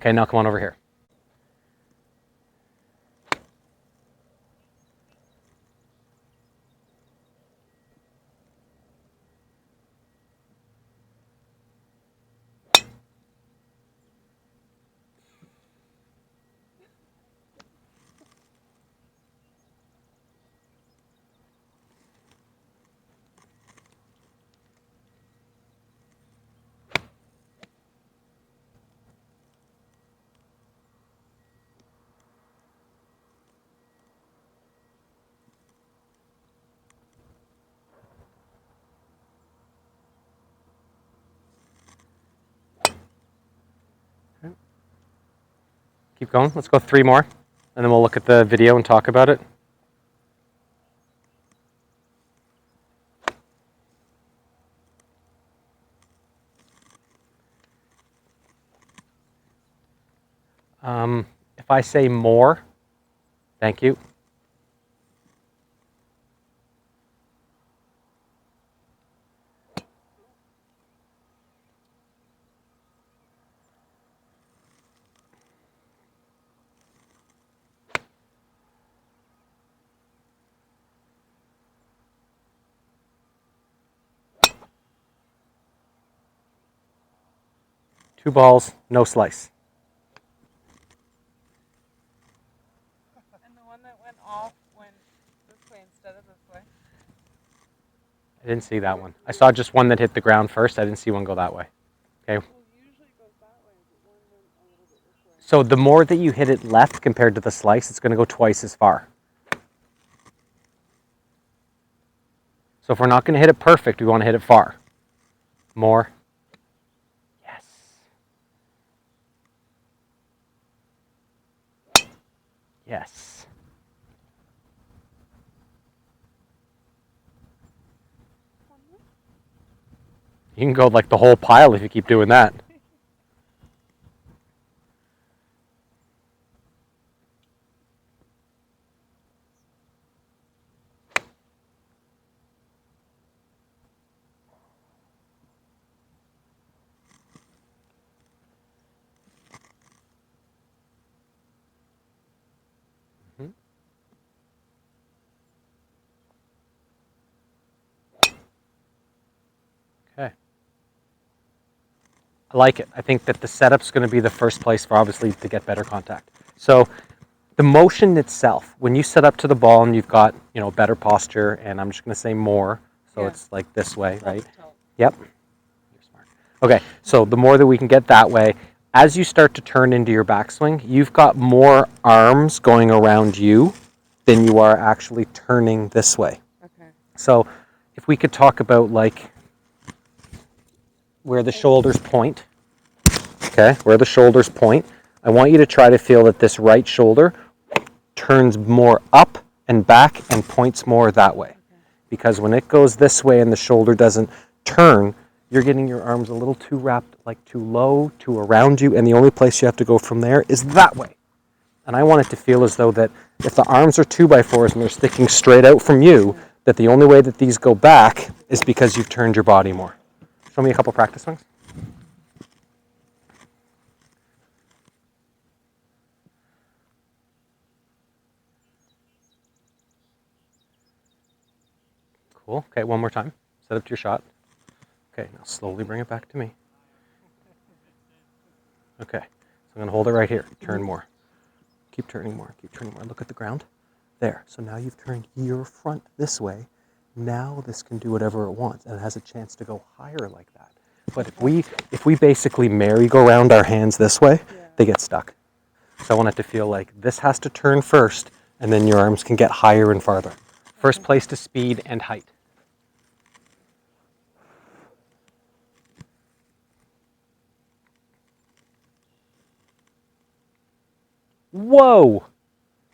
Okay, now come on over here. Keep going. Let's go 3 more, and then we'll look at the video and talk about it. If I say more, thank you. Two balls, no slice. And the one that went off went this way instead of this way. I didn't see that one. I saw just one that hit the ground first. I didn't see one go that way. Okay. Well, usually it goes that way, but one went a little bit this way. So the more that you hit it left compared to the slice, it's going to go twice as far. So if we're not going to hit it perfect, we want to hit it far. More. Yes. Yes. You can go like the whole pile if you keep doing that. Okay. I like it. I think that the setup's going to be the first place for obviously to get better contact. So the motion itself, when you set up to the ball and you've got, better posture, and I'm just going to say more, so it's like this way, right? Yep. You're smart. Okay, so the more that we can get that way, as you start to turn into your backswing, you've got more arms going around you than you are actually turning this way. Okay. So if we could talk about like where the shoulders point, okay, where the shoulders point, I want you to try to feel that this right shoulder turns more up and back and points more that way. Because when it goes this way and the shoulder doesn't turn, you're getting your arms a little too wrapped, like too low, too around you, and the only place you have to go from there is that way. And I want it to feel as though that if the arms are 2x4s and they're sticking straight out from you, that the only way that these go back is because you've turned your body more. Show me a couple practice swings. Cool. Okay, one more time. Set up to your shot. Okay, now slowly bring it back to me. Okay, so I'm going to hold it right here. Turn more. Keep turning more. Keep turning more. Look at the ground. There. So now you've turned your front this way. Now this can do whatever it wants, and it has a chance to go higher like that. But if we basically merry-go-round our hands this way, they get stuck. So I want it to feel like this has to turn first, and then your arms can get higher and farther. First place to speed and height. Whoa!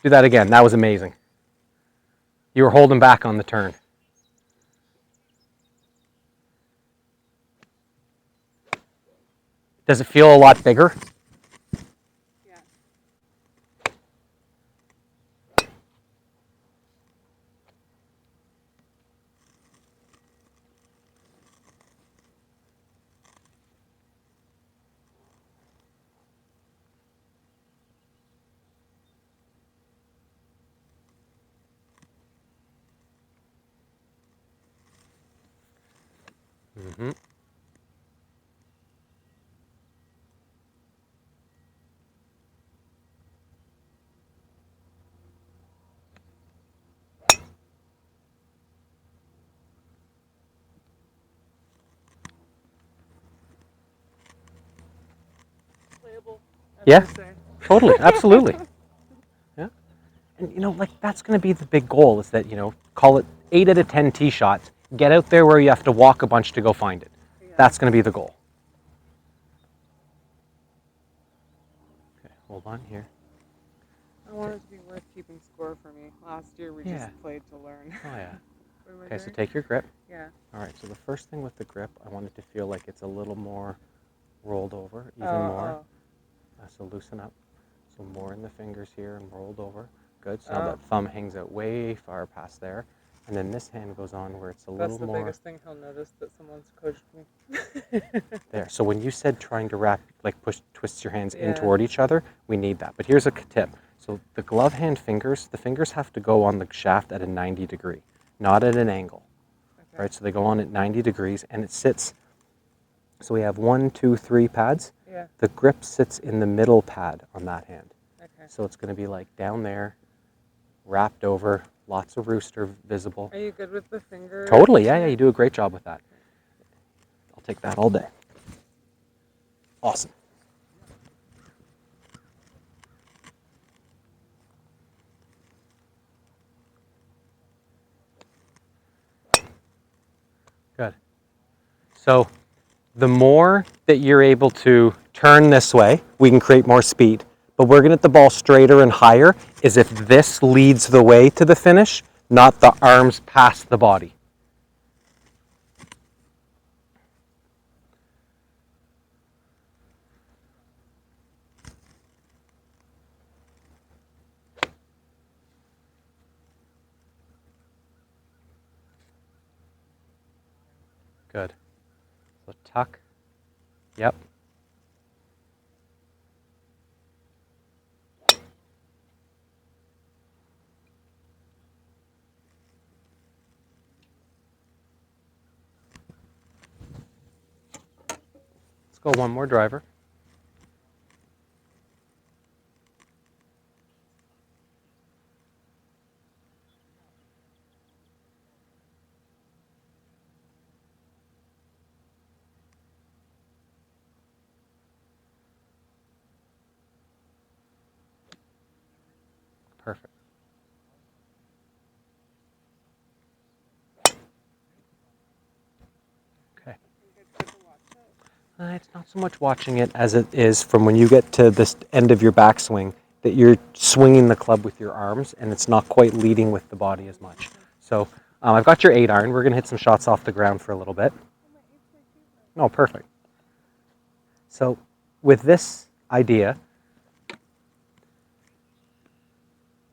Do that again. That was amazing. You were holding back on the turn. Does it feel a lot bigger? Yeah. Mm-hmm. Playable, as Yeah. they say. Totally, absolutely. Yeah. And you know, like that's going to be the big goal is that, you know, call it 8 out of 10 tee shots. Get out there where you have to walk a bunch to go find it. Yeah. That's going to be the goal. Okay, hold on here. I want it to be worth keeping score for me. Last year we Yeah. just played to learn. Oh, yeah. What am I Okay, so doing? take your grip. Yeah. All right, so the first thing with the grip, I want it to feel like it's a little more rolled over, even Oh, more. oh. So loosen up. So more in the fingers here and rolled over. Good. So now Oh. that thumb hangs out way far past there. And then this hand goes on where it's a That's little the more biggest thing he'll notice that someone's coached me. there. So when you said trying to wrap, like twist your hands in Yeah. toward each other, we need that. But here's a tip. So the glove hand fingers, the fingers have to go on the shaft at a 90 degree, not at an angle. Okay. Right? So they go on at 90 degrees and it sits. So we have 1, 2, 3 pads. Yeah. The grip sits in the middle pad on that hand. Okay. So it's going to be like down there, wrapped over, lots of rooster visible. Are you good with the finger? Totally, yeah, you do a great job with that. I'll take that all day. Awesome. Good. So the more that you're able to turn this way, we can create more speed. But we're going to get the ball straighter and higher is if this leads the way to the finish, not the arms past the body. Good. So tuck. Yep. Let's go one more driver. Perfect. Okay. It's not so much watching it as it is from when you get to this end of your backswing that you're swinging the club with your arms and it's not quite leading with the body as much. So I've got your 8 iron. We're going to hit some shots off the ground for a little bit. No, perfect. So with this idea,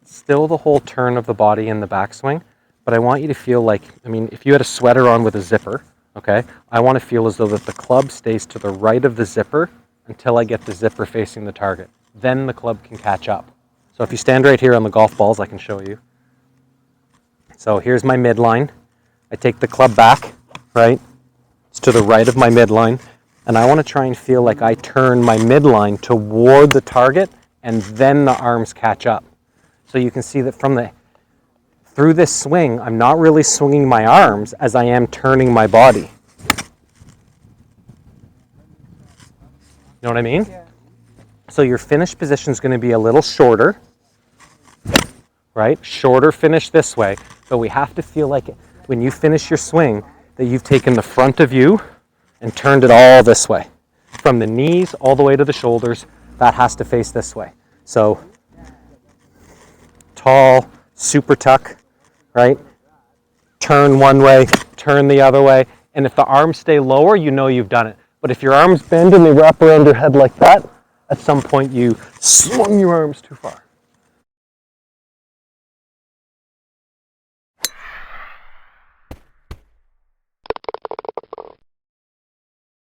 still the whole turn of the body in the backswing, but I want you to feel like, I mean, if you had a sweater on with a zipper, okay, I want to feel as though that the club stays to the right of the zipper until I get the zipper facing the target. Then the club can catch up. So if you stand right here on the golf balls, I can show you. So here's my midline. I take the club back, right? It's to the right of my midline. And I want to try and feel like I turn my midline toward the target and then the arms catch up. So you can see that through this swing, I'm not really swinging my arms as I am turning my body. You know what I mean? Yeah. So your finish position is going to be a little shorter, right? Shorter finish this way, but we have to feel like when you finish your swing that you've taken the front of you and turned it all this way. From the knees all the way to the shoulders, that has to face this way. So tall, super tuck, right? Turn one way, turn the other way, and if the arms stay lower, you know you've done it. But if your arms bend and they wrap around your head like that, at some point you swung your arms too far.